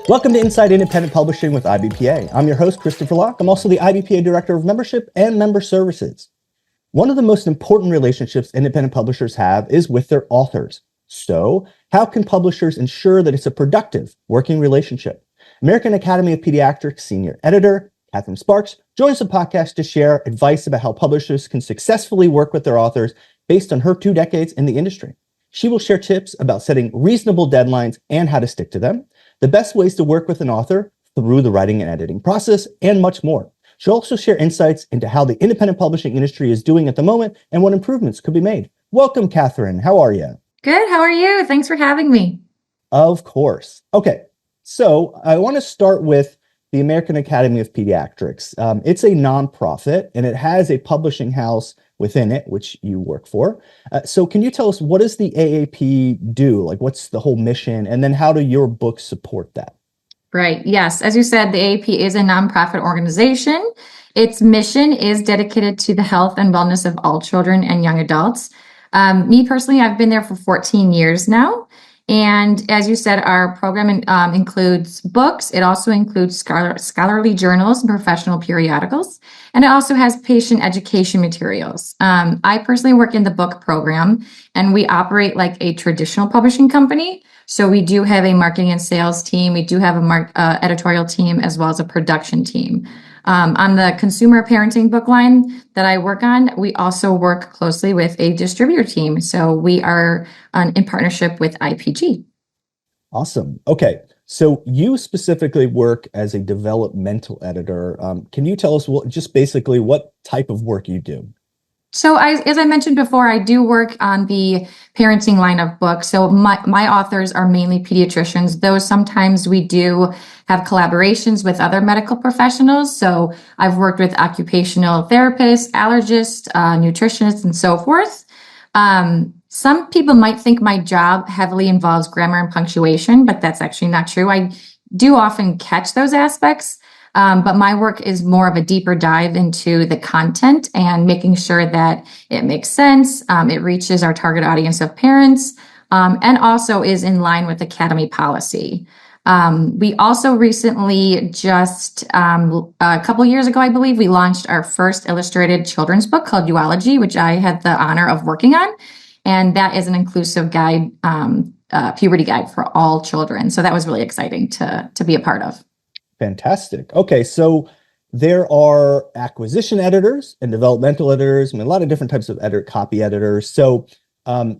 Welcome to Inside Independent Publishing with IBPA. I'm your host, Christopher Locke. I'm also the IBPA Director of Membership and Member Services. One of the most important relationships independent publishers have is with their authors. So, how can publishers ensure that it's a productive working relationship? American Academy of Pediatrics Senior Editor Kathryn Sparks joins the podcast to share advice about how publishers can successfully work with their authors based on her 2 decades in the industry. She will share tips about setting reasonable deadlines and how to stick to them, the best ways to work with an author through the writing and editing process, and much more. She'll also share insights into how the independent publishing industry is doing at the moment and what improvements could be made. Welcome, Kathryn. How are you? Good. How are you? Thanks for having me. Of course. Okay. So I want to start with the American Academy of Pediatrics. It's a nonprofit and it has a publishing house within it, which you work for. So can you tell us, what does the AAP do? Like, what's the whole mission? And then how do your books support that? Right. Yes. As you said, the AAP is a nonprofit organization. Its mission is dedicated to the health and wellness of all children and young adults. Me personally, I've been there for 14 years now. And as you said, our program includes books. It also includes scholarly journals and professional periodicals. And it also has patient education materials. I personally work in the book program, and we operate like a traditional publishing company. So we do have a marketing and sales team. We do have a editorial team as well as a production team. On the consumer parenting book line that I work on, we also work closely with a distributor team. So we are in partnership with IPG. Awesome. Okay. So you specifically work as a developmental editor. Can you tell us just basically what type of work you do? So as I mentioned before, I do work on the parenting line of books. So my authors are mainly pediatricians, though sometimes we do have collaborations with other medical professionals. So I've worked with occupational therapists, allergists, nutritionists, and so forth. Some people might think my job heavily involves grammar and punctuation, but that's actually not true. I do often catch those aspects. But my work is more of a deeper dive into the content and making sure that it makes sense, it reaches our target audience of parents, and also is in line with Academy policy. We also recently, just a couple years ago, I believe, we launched our first illustrated children's book called Uology, which I had the honor of working on. And that is an inclusive guide, puberty guide for all children. So that was really exciting to be a part of. Fantastic. Okay, so there are acquisition editors and developmental editors. I mean, a lot of different types of copy editors. So can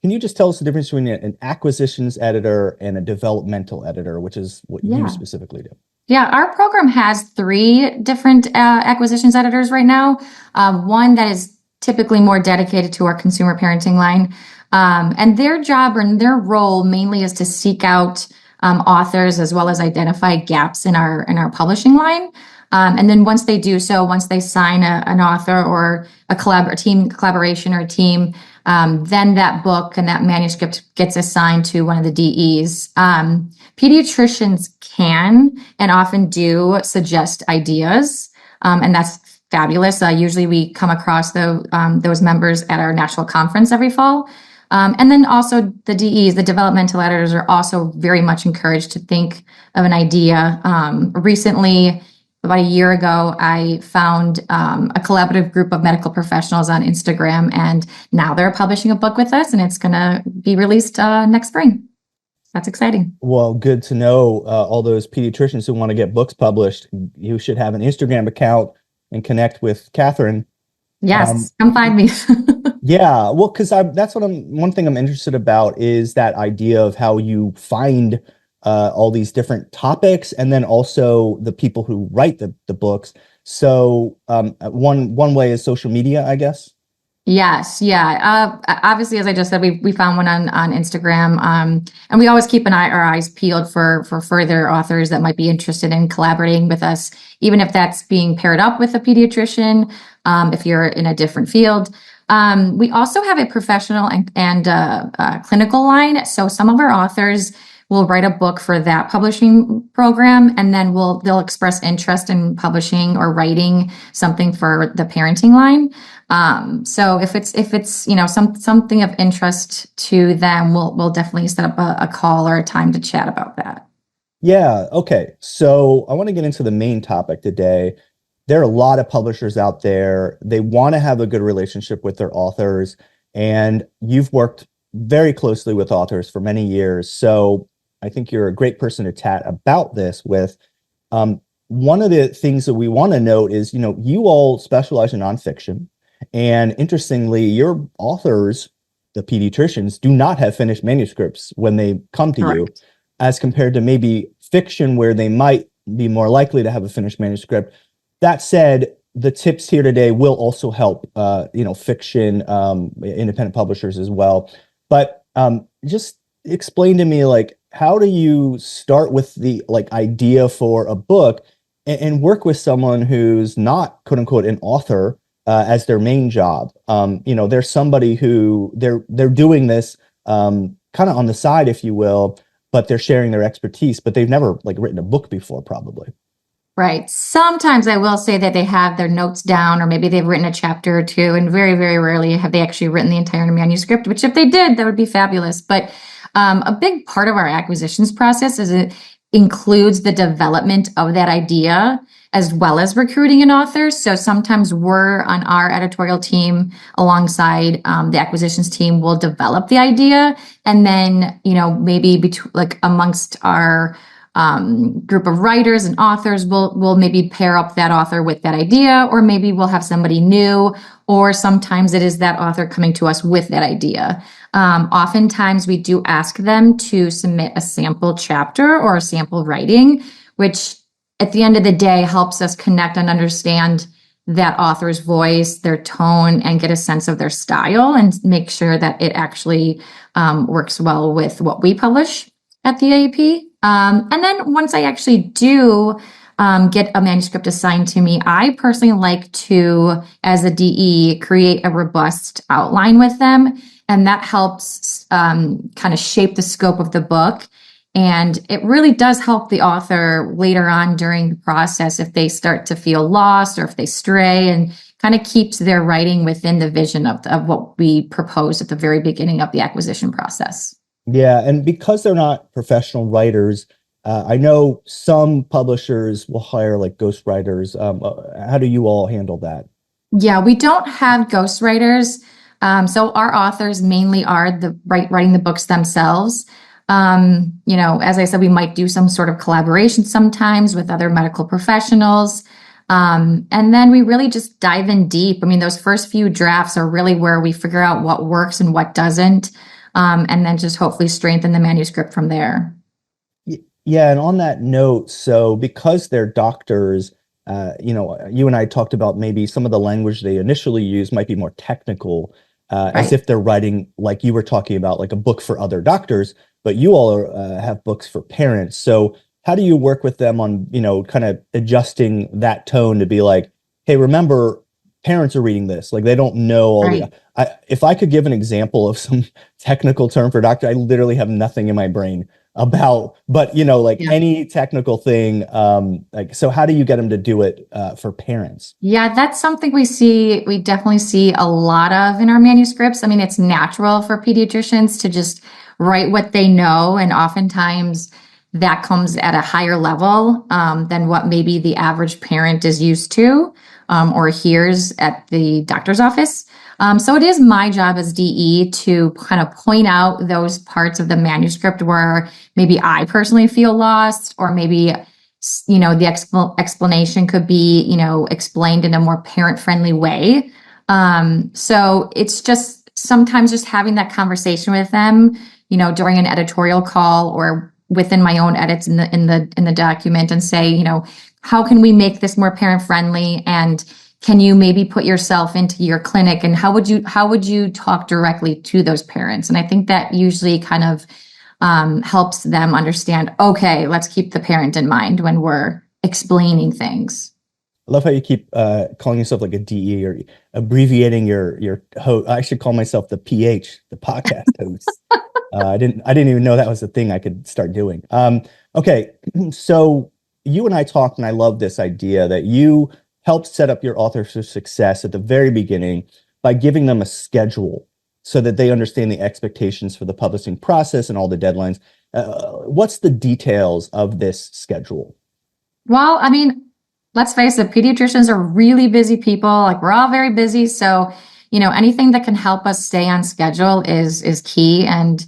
you just tell us the difference between an acquisitions editor and a developmental editor, which is what you specifically do? Yeah, our program has 3 different acquisitions editors right now. One that is typically more dedicated to our consumer parenting line. And their job and their role mainly is to seek out authors as well as identify gaps in our publishing line. And then once they do so, once they sign an author or a team collaboration or a team, then that book and that manuscript gets assigned to one of the DEs. Pediatricians can and often do suggest ideas, and that's fabulous. Usually we come across those members at our national conference every fall. And then also the DEs, the developmental editors, are also very much encouraged to think of an idea. Recently, about a year ago, I found a collaborative group of medical professionals on Instagram, and now they're publishing a book with us, and it's going to be released next spring. That's exciting. Well, good to know. All those pediatricians who want to get books published, you should have an Instagram account and connect with Kathryn. Yes, come find me. Yeah, well, because that's one thing I'm interested about is that idea of how you find all these different topics, and then also the people who write the books. So one way is social media, I guess. Yes, yeah. Obviously, as I just said, we found one on Instagram, and we always keep our eyes peeled for further authors that might be interested in collaborating with us, even if that's being paired up with a pediatrician, if you're in a different field. We also have a professional and clinical line. So some of our authors will write a book for that publishing program, and then they'll express interest in publishing or writing something for the parenting line. So if it's something of interest to them, we'll definitely set up a call or a time to chat about that. Yeah. Okay. So I want to get into the main topic today. There are a lot of publishers out there. They want to have a good relationship with their authors, and you've worked very closely with authors for many years. So I think you're a great person to chat about this with. Um, One of the things that we want to note is, you all specialize in nonfiction, and interestingly, your authors, the pediatricians, do not have finished manuscripts when they come to you, Correct. as compared to maybe fiction where they might be more likely to have a finished manuscript. That said, the tips here today will also help, fiction, independent publishers as well. But just explain to me, like, how do you start with the idea for a book and work with someone who's not quote unquote an author as their main job? There's somebody who they're doing this kind of on the side, if you will, but they're sharing their expertise, but they've never written a book before, probably. Right. Sometimes I will say that they have their notes down, or maybe they've written a chapter or two, and very, very rarely have they actually written the entire manuscript, which if they did, that would be fabulous. But a big part of our acquisitions process is it includes the development of that idea as well as recruiting an author. So sometimes we're on our editorial team alongside the acquisitions team will develop the idea. And then, maybe amongst our group of writers and authors, we'll maybe pair up that author with that idea, or maybe we'll have somebody new, or sometimes it is that author coming to us with that idea. Oftentimes we do ask them to submit a sample chapter or a sample writing, which at the end of the day helps us connect and understand that author's voice, their tone, and get a sense of their style and make sure that it actually works well with what we publish at the AAP. And then once I actually do get a manuscript assigned to me, I personally like to, as a DE, create a robust outline with them. And that helps kind of shape the scope of the book. And it really does help the author later on during the process if they start to feel lost or if they stray, and kind of keeps their writing within the vision of what we proposed at the very beginning of the acquisition process. Yeah, and because they're not professional writers, I know some publishers will hire ghostwriters. How do you all handle that? Yeah, we don't have ghostwriters. So our authors mainly are writing the books themselves. As I said, we might do some sort of collaboration sometimes with other medical professionals. And then we really just dive in deep. I mean, those first few drafts are really where we figure out what works and what doesn't, and then just hopefully strengthen the manuscript from there. Yeah, and on that note, so because they're doctors, you and I talked about maybe some of the language they initially use might be more technical, as Right. if they're writing, like you were talking about, like a book for other doctors, but you all have books for parents. So how do you work with them on, kind of adjusting that tone to be like, hey, remember, parents are reading this. Like they don't know all Right. the, if I could give an example of some technical term for doctor, I literally have nothing in my brain about, but like Yeah. any technical thing, so how do you get them to do it for parents? Yeah, that's something we definitely see a lot of in our manuscripts. I mean, it's natural for pediatricians to just write what they know, and oftentimes that comes at a higher level than what maybe the average parent is used to or hears at the doctor's office. So it is my job as DE to kind of point out those parts of the manuscript where maybe I personally feel lost, or maybe the explanation could be, explained in a more parent-friendly way. So it's just sometimes just having that conversation with them, during an editorial call or within my own edits in the document, and say, how can we make this more parent-friendly, and can you maybe put yourself into your clinic, and how would you talk directly to those parents? And I think that usually kind of helps them understand, okay, let's keep the parent in mind when we're explaining things. I love how you keep calling yourself like a DE, or abbreviating your host. I should call myself the PH, the podcast host. I didn't even know that was a thing I could start doing. Okay, so you and I talked, and I love this idea that you help set up your authors for success at the very beginning by giving them a schedule so that they understand the expectations for the publishing process and all the deadlines. What's the details of this schedule? Well, I mean, let's face it, pediatricians are really busy people. Like we're all very busy. So, anything that can help us stay on schedule is key. And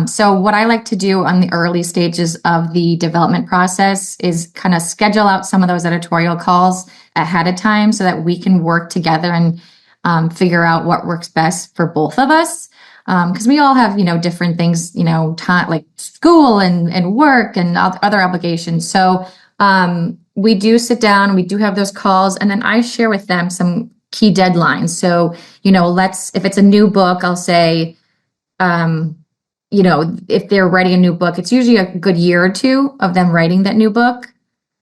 so what I like to do on the early stages of the development process is kind of schedule out some of those editorial calls ahead of time so that we can work together and figure out what works best for both of us. Because we all have, different things, time, like school and work and other obligations. So we do sit down, we do have those calls, and then I share with them some key deadlines. So, if it's a new book, I'll say, if they're writing a new book, it's usually a good year or two of them writing that new book.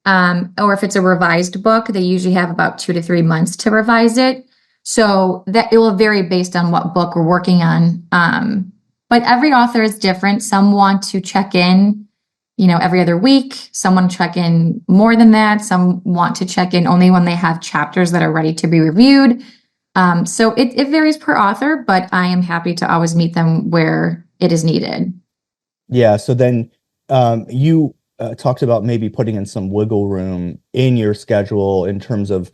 Or if it's a revised book, they usually have about 2 to 3 months to revise it. So that it will vary based on what book we're working on. But every author is different. Some want to check in, every other week. Some want to check in more than that. Some want to check in only when they have chapters that are ready to be reviewed. So it varies per author, but I am happy to always meet them where it is needed. Yeah. So then you talked about maybe putting in some wiggle room in your schedule in terms of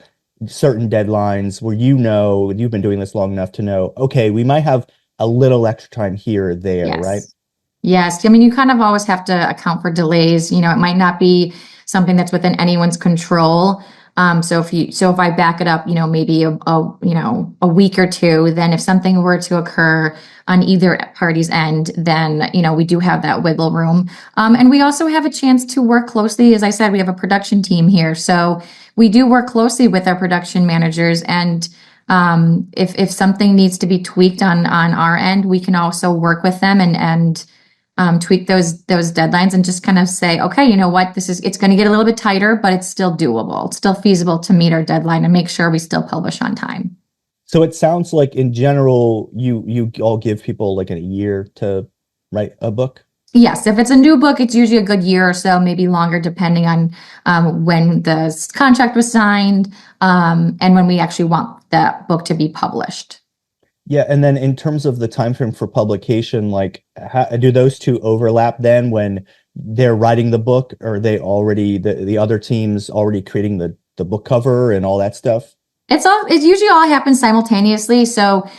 certain deadlines where you've been doing this long enough to know, okay, we might have a little extra time here or there, Yes. right? Yes. I mean, you kind of always have to account for delays. It might not be something that's within anyone's control. So if I back it up, maybe a week or two, then if something were to occur on either party's end, then, we do have that wiggle room. And we also have a chance to work closely. As I said, we have a production team here. So we do work closely with our production managers. And if something needs to be tweaked on our end, we can also work with them and tweak those deadlines and just kind of say, okay, you know what, it's going to get a little bit tighter, but it's still doable. It's still feasible to meet our deadline and make sure we still publish on time. So it sounds like in general, you all give people like a year to write a book. Yes, if it's a new book, it's usually a good year or so, maybe longer, depending on when the contract was signed and when we actually want that book to be published. Yeah, and then in terms of the time frame for publication, like do those two overlap then when they're writing the book, or are they already the other teams already creating the book cover and all that stuff? It usually all happens simultaneously. So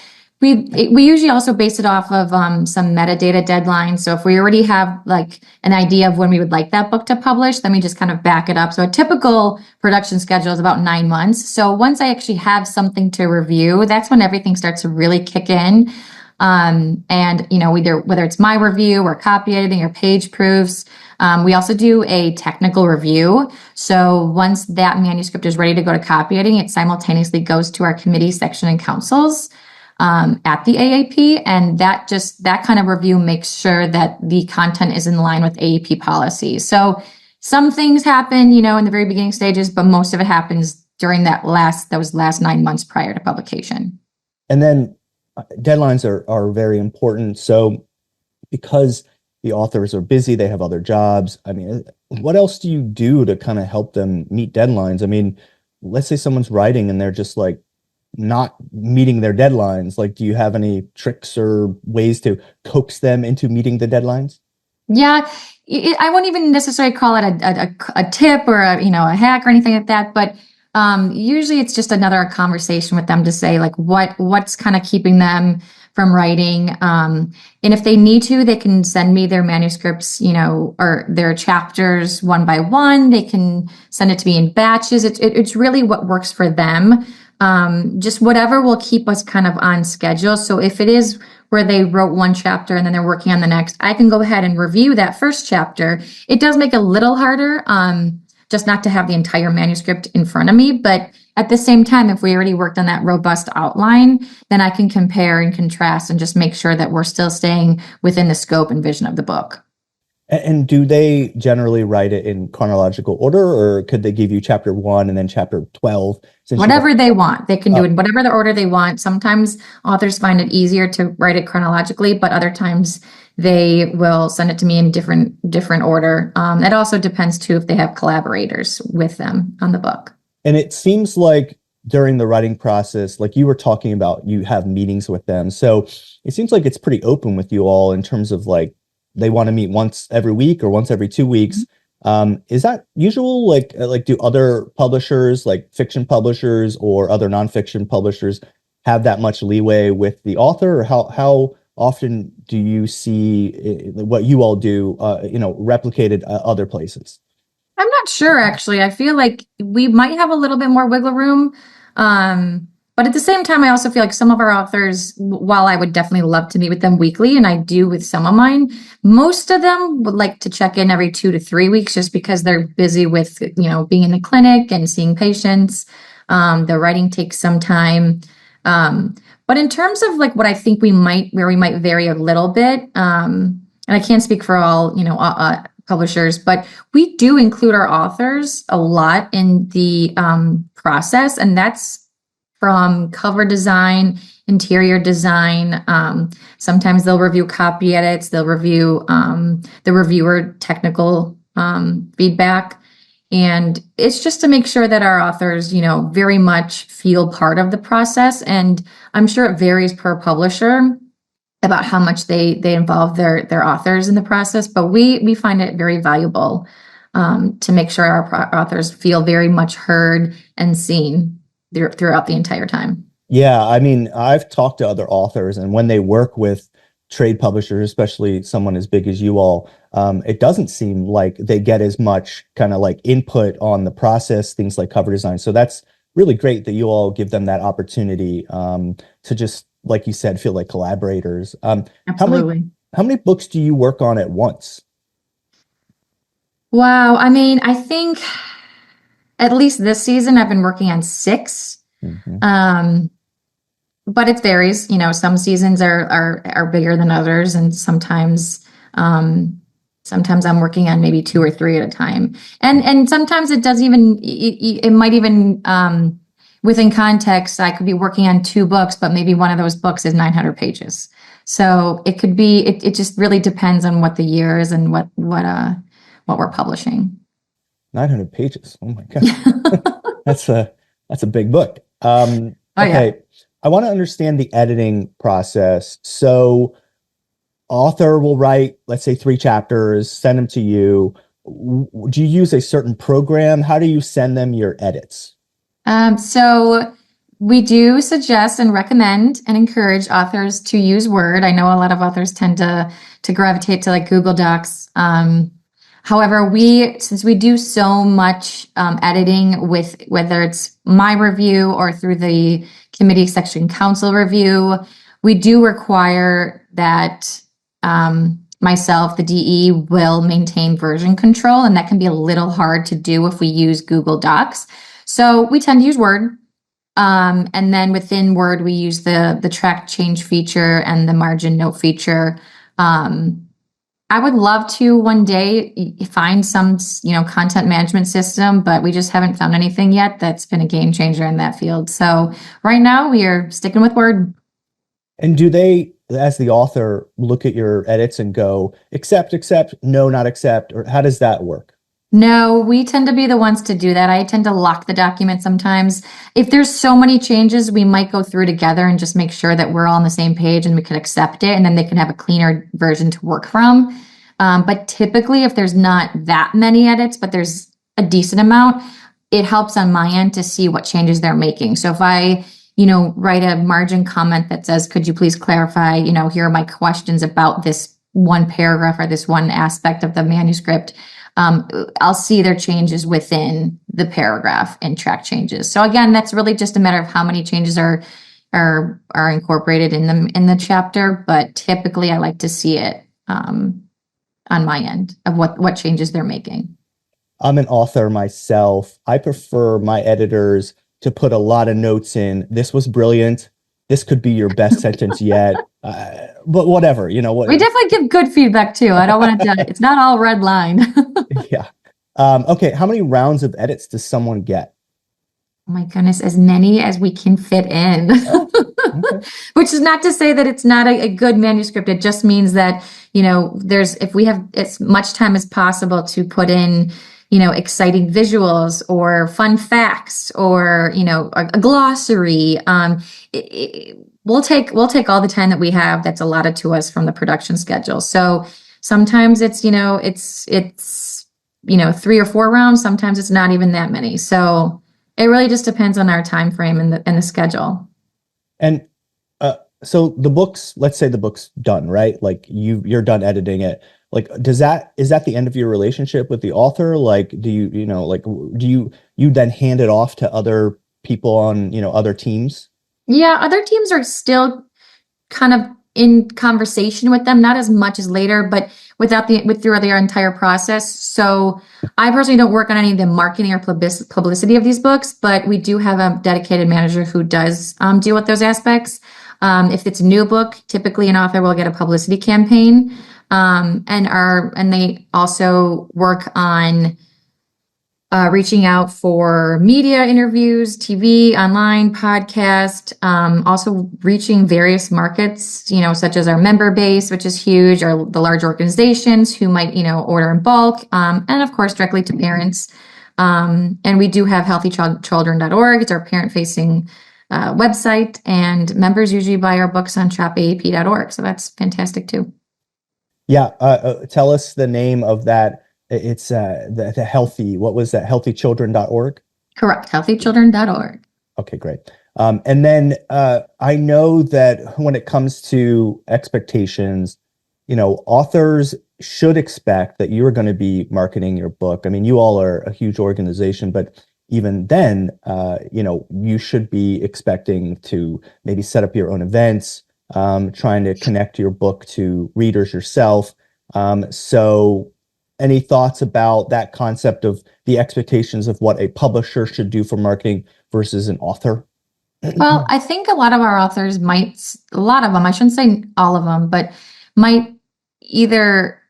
we usually also base it off of some metadata deadlines. So if we already have like an idea of when we would like that book to publish, then we just kind of back it up. So a typical production schedule is about 9 months. So once I actually have something to review, that's when everything starts to really kick in. And whether it's my review or copy editing or page proofs, we also do a technical review. So once that manuscript is ready to go to copy editing, it simultaneously goes to our committee, section, and councils at the AAP, and that kind of review makes sure that the content is in line with AAP policy. So some things happen, in the very beginning stages, but most of it happens during those last 9 months prior to publication. And then deadlines are very important. So because the authors are busy, they have other jobs. I mean, what else do you do to kind of help them meet deadlines? I mean, let's say someone's writing and they're just like not meeting their deadlines. Like, do you have any tricks or ways to coax them into meeting the deadlines? Yeah, I won't even necessarily call it a tip or a hack or anything like that, but usually it's just another conversation with them to say like what's kind of keeping them from writing. And if they need to, they can send me their manuscripts, or their chapters one by one. They can send it to me in batches. It's really what works for them. Just whatever will keep us kind of on schedule. So if it is where they wrote one chapter and then they're working on the next, I can go ahead and review that first chapter. It does make it a little harder, just not to have the entire manuscript in front of me. But at the same time, if we already worked on that robust outline, then I can compare and contrast and just make sure that we're still staying within the scope and vision of the book. And do they generally write it in chronological order, or could they give you chapter 1 and then chapter 12? Whatever they want. They can do it in whatever the order they want. Sometimes authors find it easier to write it chronologically, but other times they will send it to me in different order. It also depends too if they have collaborators with them on the book. And it seems like during the writing process, like you were talking about, you have meetings with them. So it seems like it's pretty open with you all in terms of like they want to meet once every week or once every 2 weeks. Is that usual? Like do other publishers, like fiction publishers or other nonfiction publishers, have that much leeway with the author, or how often do you see what you all do, replicated other places? I'm not sure, actually. I feel like we might have a little bit more wiggle room. But at the same time, I also feel like some of our authors, while I would definitely love to meet with them weekly, and I do with some of mine, most of them would like to check in every 2 to 3 weeks just because they're busy with, being in the clinic and seeing patients. The writing takes some time. But in terms of like what I think where we might vary a little bit, and I can't speak for all, publishers, but we do include our authors a lot in the process, and that's from cover design, interior design. Sometimes they'll review copy edits, they'll review the reviewer technical feedback. And it's just to make sure that our authors, very much feel part of the process. And I'm sure it varies per publisher about how much they involve their authors in the process, but we find it very valuable to make sure our authors feel very much heard and seen throughout the entire time. Yeah, I mean, I've talked to other authors, and when they work with trade publishers, especially someone as big as you all, it doesn't seem like they get as much kind of like input on the process, things like cover design. So that's really great that you all give them that opportunity to just, like you said, feel like collaborators. Absolutely. How many books do you work on at once? Wow. I mean, I think at least this season I've been working on 6. Mm-hmm. But it varies. Some seasons are bigger than others, and sometimes I'm working on maybe 2 or 3 at a time. And sometimes it does even it might even within context, I could be working on 2 books, but maybe one of those books is 900 pages. So it could be it just really depends on what the year is and what we're publishing. 900 pages. Oh my God. That's a big book. Oh, okay. yeah. I want to understand the editing process. So author will write, let's say 3 chapters, send them to you. Do you use a certain program? How do you send them your edits? So we do suggest and recommend and encourage authors to use Word. I know a lot of authors tend to gravitate to like Google Docs. However, since we do so much editing with whether it's my review or through the committee section council review, we do require that myself, the DE, will maintain version control, and that can be a little hard to do if we use Google Docs. So we tend to use Word. And then within Word, we use the track change feature and the margin note feature. I would love to one day find some, content management system, but we just haven't found anything yet that's been a game changer in that field. So right now we are sticking with Word. And do they, as the author, look at your edits and go, accept, no, not accept, or how does that work? No, we tend to be the ones to do that. I tend to lock the document sometimes. If there's so many changes, we might go through together and just make sure that we're all on the same page and we can accept it, and then they can have a cleaner version to work from. But typically, if there's not that many edits, but there's a decent amount, it helps on my end to see what changes they're making. So if I, write a margin comment that says, could you please clarify, here are my questions about this one paragraph or this one aspect of the manuscript, I'll see their changes within the paragraph and track changes. So again, that's really just a matter of how many changes are incorporated in the chapter. But typically, I like to see it on my end of what changes they're making. I'm an author myself. I prefer my editors to put a lot of notes in. This was brilliant. This could be your best sentence yet. But whatever, We definitely give good feedback too. I don't want to, it's not all red line. Yeah. Okay. How many rounds of edits does someone get? Oh my goodness, as many as we can fit in. Oh, okay. Which is not to say that it's not a good manuscript. It just means that, if we have as much time as possible to put in, exciting visuals or fun facts or, a glossary, we'll take all the time that we have that's allotted to us from the production schedule. So Sometimes it's, it's 3 or 4 rounds. Sometimes it's not even that many. So it really just depends on our time frame and the schedule. And so the books, let's say the book's done, right? Like you're done editing it. Like, is that the end of your relationship with the author? Like, do you then hand it off to other people on, other teams? Yeah, other teams are still kind of in conversation with them, not as much as later, but throughout their entire process. So I personally don't work on any of the marketing or publicity of these books, but we do have a dedicated manager who does deal with those aspects. If it's a new book, typically an author will get a publicity campaign, and they also work on reaching out for media interviews, TV, online, podcast, also reaching various markets, such as our member base, which is huge, or the large organizations who might, order in bulk, and of course, directly to parents. And we do have healthychildren.org. It's our parent-facing website, and members usually buy our books on shopaap.org. So that's fantastic too. Yeah. Tell us the name of that. It's the healthy, what was that? Healthychildren.org? Correct. Healthychildren.org. Okay, great. And then I know that when it comes to expectations, authors should expect that you're going to be marketing your book. I mean, you all are a huge organization, but even then, you should be expecting to maybe set up your own events, trying to connect your book to readers yourself. So any thoughts about that concept of the expectations of what a publisher should do for marketing versus an author? Well, I think a lot of our authors a lot of them, I shouldn't say all of them, but might either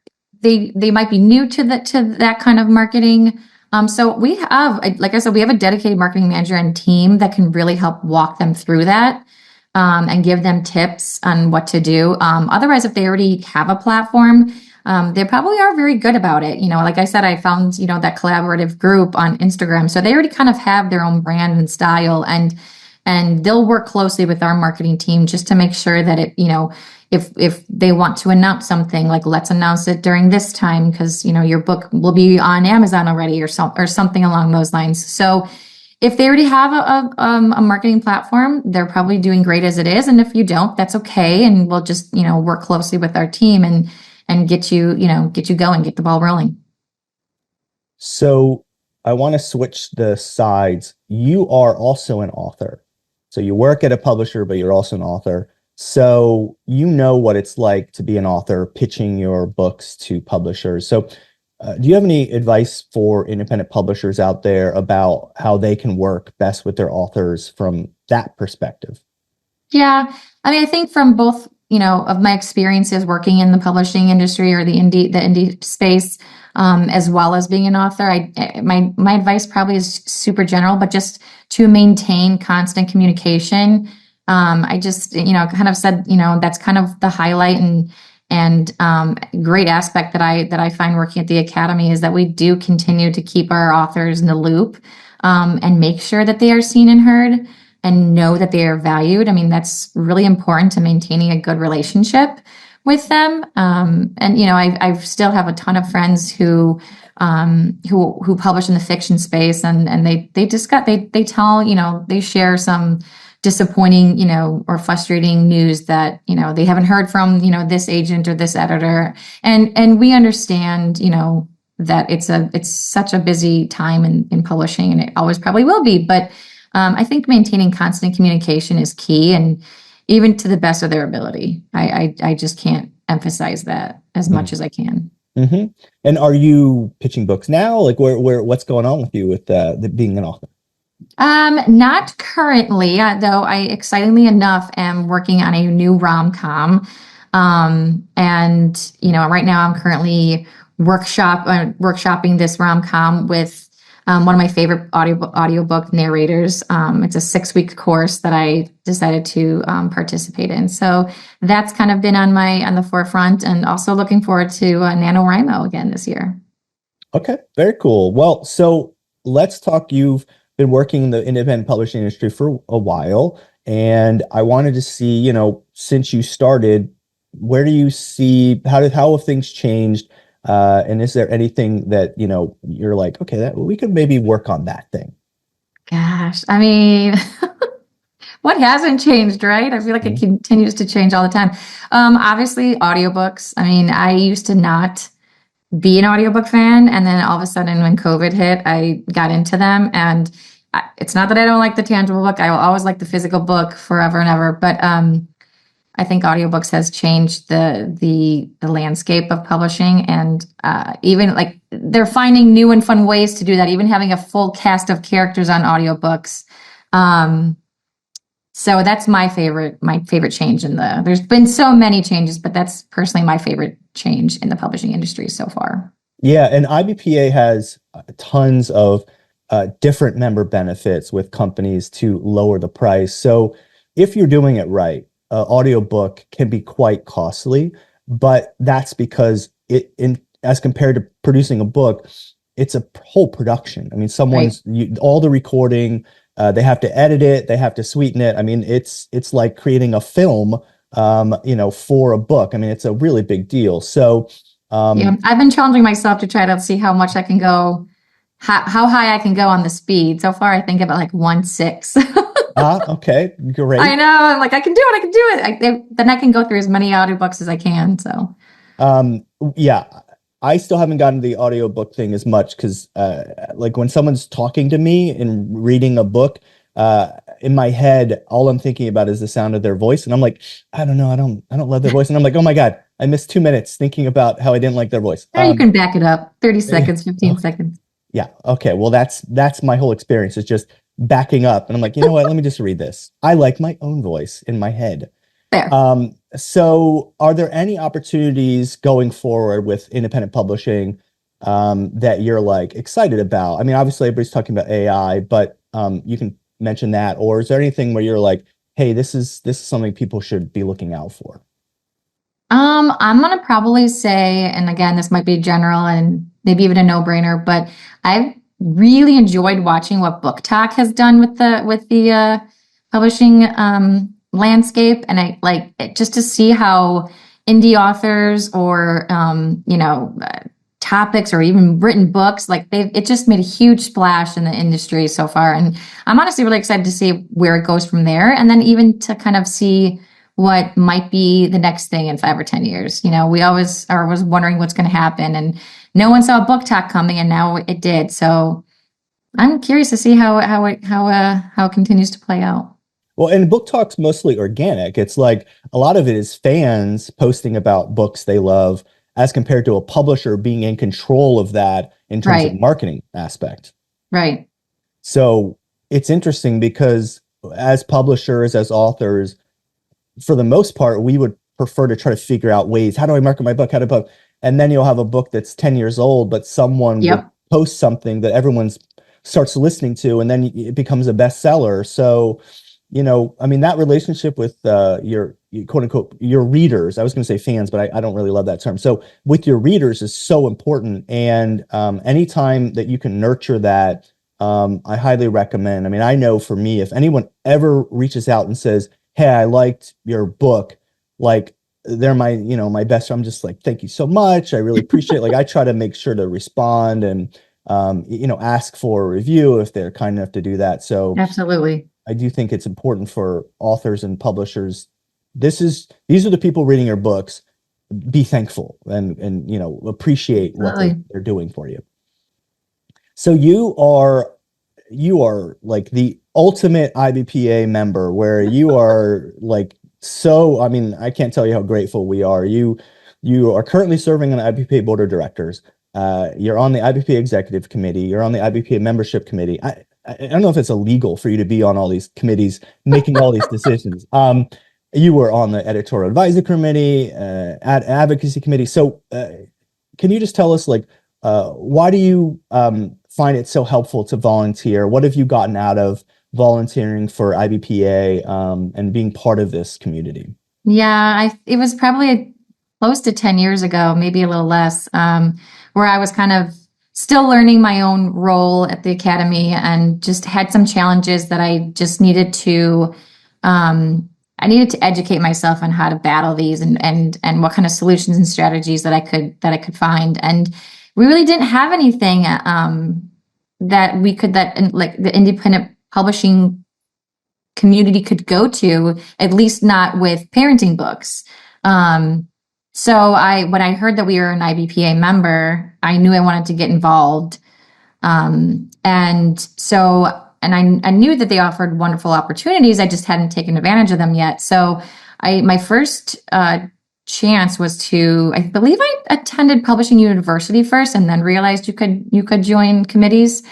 they might be new to that kind of marketing. So we have, like I said, we have a dedicated marketing manager and team that can really help walk them through that, and give them tips on what to do. Otherwise, if they already have a platform, they probably are very good about it. Like I said, I found, that collaborative group on Instagram. So they already kind of have their own brand and style, and they'll work closely with our marketing team just to make sure that if they want to announce something, like let's announce it during this time because, your book will be on Amazon already or something along those lines. So if they already have a marketing platform, they're probably doing great as it is. And if you don't, that's okay. And we'll just, work closely with our team and get you going, get the ball rolling. So I want to switch the sides. You are also an author. So you work at a publisher, but you're also an author. So you know what it's like to be an author pitching your books to publishers. So do you have any advice for independent publishers out there about how they can work best with their authors from that perspective? Yeah. I mean, I think from both, of my experiences working in the publishing industry or the indie space, as well as being an author, my advice probably is super general, but just to maintain constant communication. I just, kind of said, that's kind of the highlight and great aspect that I find working at the Academy is that we do continue to keep our authors in the loop, and make sure that they are seen and heard and know that they are valued. I mean, that's really important to maintaining a good relationship with them. And I still have a ton of friends who publish in the fiction space, and they tell, they share some disappointing, or frustrating news that, they haven't heard from, this agent or this editor. And we understand, that it's such a busy time in publishing, and it always probably will be. But I think maintaining constant communication is key, and even to the best of their ability. I just can't emphasize that as much as I can. Mm-hmm. And are you pitching books now? Like what's going on with you with being an author? Not currently, though I excitingly enough am working on a new rom-com. And right now I'm currently workshopping this rom-com with one of my favorite audiobook narrators. It's a 6-week course that I decided to participate in. So that's kind of been on the forefront, and also looking forward to NaNoWriMo again this year. Okay, very cool. Well, so let's talk. You've been working in the independent publishing industry for a while, and I wanted to see, since you started, where do you see how have things changed? And is there anything that, you're like, okay, that we could maybe work on that thing? Gosh, I mean, what hasn't changed, right? I feel like it Mhm. continues to change all the time. Obviously, audiobooks. I mean, I used to not be an audiobook fan, and then all of a sudden, when COVID hit, I got into them. And it's not that I don't like the tangible book; I will always like the physical book forever and ever. But I think audiobooks has changed the landscape of publishing, and even like they're finding new and fun ways to do that. Even having a full cast of characters on audiobooks. Um, so that's my favorite change in there's been so many changes, but that's personally my favorite change in the publishing industry so far. Yeah, and IBPA has tons of different member benefits with companies to lower the price. So if you're doing it right, audiobook can be quite costly, but that's because as compared to producing a book, it's a whole production. I mean, Right. all the recording, they have to edit it, they have to sweeten it. I mean, it's like creating a film, for a book. I mean, it's a really big deal. So, Yeah, um, I've been challenging myself to try to see how much I can go, how high I can go on the speed. So far, I think about like 1/6. okay, I great. know. I'm like, I can do it. I can do it. Then I can go through as many audiobooks as I can. So, Um, yeah, I still haven't gotten the audiobook thing as much because like when someone's talking to me and reading a book, in my head, all I'm thinking about is the sound of their voice. And I'm like, I don't know, I don't love their voice. And I'm like, oh my God, I missed 2 minutes thinking about how I didn't like their voice. yeah, you can back it up 30 Yeah, seconds, 15 seconds. yeah, okay. Well, that's my whole experience is just backing up. And I'm like, you know what? Let me just read this. I like my own voice in my head. There. So are there any opportunities going forward with independent publishing that you're like excited about? I mean, obviously everybody's talking about AI, but you can mention that. Or is there anything where you're like, hey, this is something people should be looking out for? I'm gonna probably say, and again, this might be general and maybe even a no-brainer, but I've really enjoyed watching what Book Talk has done with the publishing landscape, and I like it, just to see how indie authors or topics or even written books like it just made a huge splash in the industry so far, and I'm honestly really excited to see where it goes from there, and then even to kind of see what might be the next thing in 5 or 10 years. We always are was wondering what's going to happen, and no one saw Book Talk coming, and now it did. So I'm curious to see how it continues to play out. Well, and book talk's mostly organic. It's like a lot of it is fans posting about books they love as compared to a publisher being in control of that in terms of Right, marketing aspect. right, So it's interesting because as publishers, as authors, for the most part, we would prefer to try to figure out ways, how do I market my book? How to book? And then you'll have a book that's 10 years old, but someone will yep, post something that everyone starts listening to, and then it becomes a bestseller. So, I mean, that relationship with your quote unquote, your readers, I was going to say fans, but I don't really love that term. So with your readers is so important. And anytime that you can nurture that, I highly recommend. I mean, I know for me, if anyone ever reaches out and says, hey, I liked your book, like they're my best. I'm just like, thank you so much. I really appreciate it. Like I try to make sure to respond and, ask for a review if they're kind enough to do that. So absolutely, I do think it's important for authors and publishers. These are the people reading your books. Be thankful and appreciate what they're absolutely. they're doing for you. So you are like the ultimate IBPA member where you are like so I mean I can't tell you how grateful we are. You are currently serving on the IBPA board of directors. You're on the IBPA executive committee. You're on the IBPA membership committee. I don't know if it's illegal for you to be on all these committees making all these decisions. You were on the editorial advisory committee, advocacy committee. So can you just tell us like why do you find it so helpful to volunteer? What have you gotten out of volunteering for IBPA and being part of this community? Yeah, it was probably close to 10 years ago, maybe a little less, where I was kind of still learning my own role at the academy and just had some challenges that I just needed to I needed to educate myself on how to battle these and what kind of solutions and strategies that I could find. And we really didn't have anything that we could that like the independent publishing community could go to, at least not with parenting books. So when I heard that we were an IBPA member, I knew I wanted to get involved. And I knew that they offered wonderful opportunities. I just hadn't taken advantage of them yet. So my first chance was I believe I attended Publishing University first, and then realized you could join committees.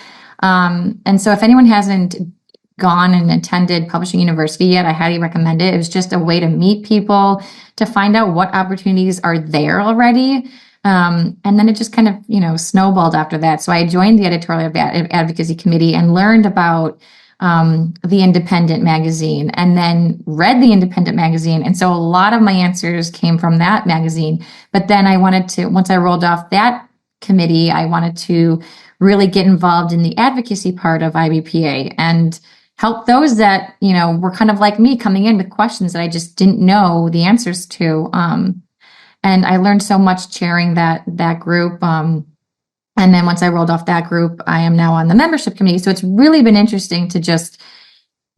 And so if anyone hasn't gone and attended Publishing University yet, I highly recommend it. It was just a way to meet people, to find out what opportunities are there already. And then it just kind of, snowballed after that. So I joined the editorial advocacy committee and learned about the Independent magazine, and then read the Independent magazine. And so a lot of my answers came from that magazine. But then once I rolled off that committee, I wanted to really get involved in the advocacy part of IBPA and help those that, were kind of like me, coming in with questions that I just didn't know the answers to. And I learned so much chairing that group. And then once I rolled off that group, I am now on the membership committee. So it's really been interesting to just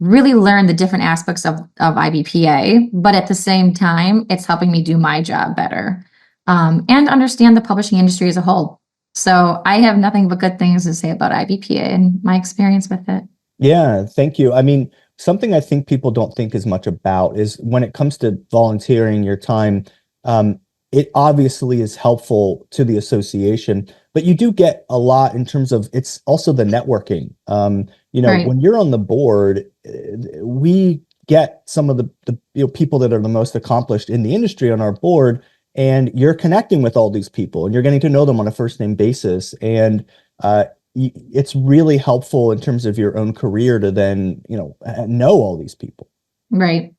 really learn the different aspects of IBPA, but at the same time, it's helping me do my job better, and understand the publishing industry as a whole. So I have nothing but good things to say about IBPA and my experience with it. Yeah, thank you. I mean, something I think people don't think as much about is when it comes to volunteering your time, it obviously is helpful to the association, but you do get a lot in terms of it's also the networking. Right. When you're on the board, we get some of the people that are the most accomplished in the industry on our board, and you're connecting with all these people and you're getting to know them on a first name basis. And it's really helpful in terms of your own career to then, know all these people. Right.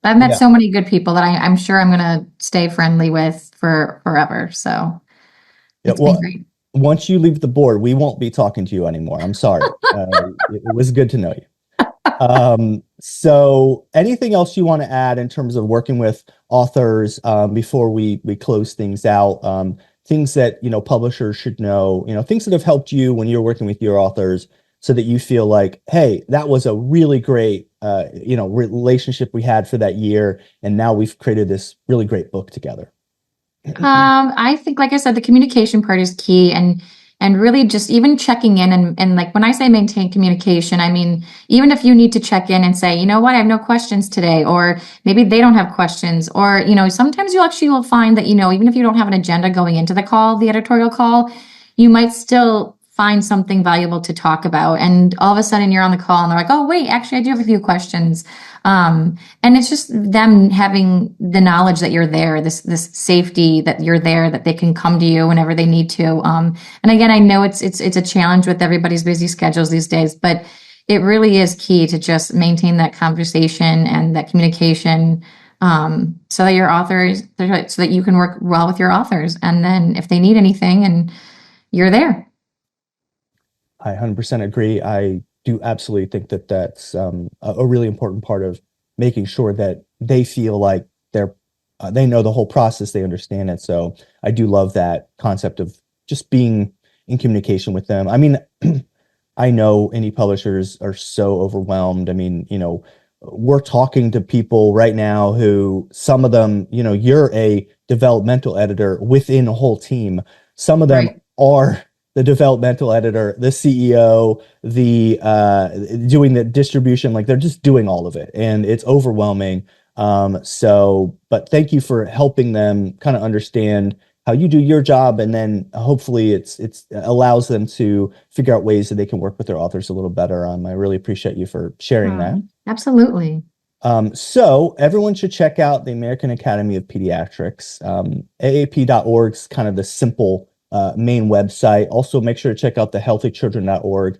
I've met so many good people that I'm sure I'm going to stay friendly with for forever. So it's been great. Once you leave the board, we won't be talking to you anymore. I'm sorry. It was good to know you. So anything else you want to add in terms of working with authors before we close things out? Things that, publishers should know, things that have helped you when you're working with your authors so that you feel like, hey, that was a really great, relationship we had for that year. And now we've created this really great book together. I think, like I said, the communication part is key, and really just even checking in and like when I say maintain communication, I mean, even if you need to check in and say, you know what, I have no questions today, or maybe they don't have questions, or, sometimes you actually will find that, even if you don't have an agenda going into the editorial call, you might still find something valuable to talk about. And all of a sudden you're on the call and they're like, oh, wait, actually, I do have a few questions. And it's just them having the knowledge that you're there, this safety that you're there, that they can come to you whenever they need to. And again, I know it's a challenge with everybody's busy schedules these days, but it really is key to just maintain that conversation and that communication, so that you can work well with your authors. And then if they need anything, and you're there. I 100% agree. I do absolutely think that that's a really important part of making sure that they feel like they know the whole process, they understand it. So I do love that concept of just being in communication with them. I mean, I know indie publishers are so overwhelmed. I mean, we're talking to people right now who, some of them, you're a developmental editor within a whole team. Some of them are the developmental editor, the CEO, doing the distribution, like they're just doing all of it, and it's overwhelming. But thank you for helping them kind of understand how you do your job, and then hopefully it's allows them to figure out ways that they can work with their authors a little better. I really appreciate you for sharing that. Absolutely. So everyone should check out the American Academy of Pediatrics. AAP.org is kind of the simple main website. Also, make sure to check out the healthychildren.org.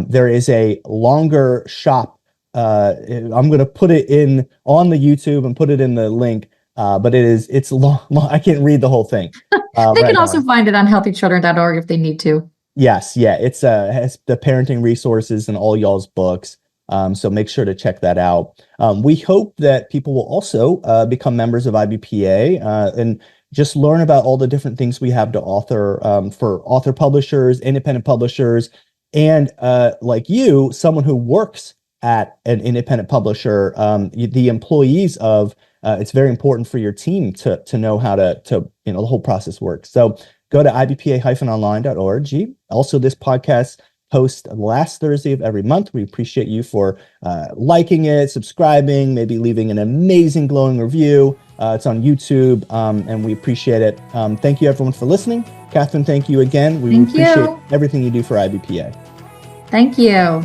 There is a longer shop. I'm going to put it on the YouTube and put it in the link. But it's long. I can't read the whole thing. They can also find it on healthychildren.org if they need to. Yes. Yeah. It has the parenting resources and all y'all's books. So make sure to check that out. We hope that people will also become members of IBPA and just learn about all the different things we have to offer for author publishers, independent publishers, and like you, someone who works at an independent publisher, the employees of, it's very important for your team to know how to the whole process works. So go to ibpa-online.org. Also, this podcast posts last Thursday of every month. We appreciate you for liking it, subscribing, maybe leaving an amazing glowing review. It's on YouTube, and we appreciate it. Thank you, everyone, for listening. Kathryn, thank you again. We appreciate everything you do for IBPA. Thank you.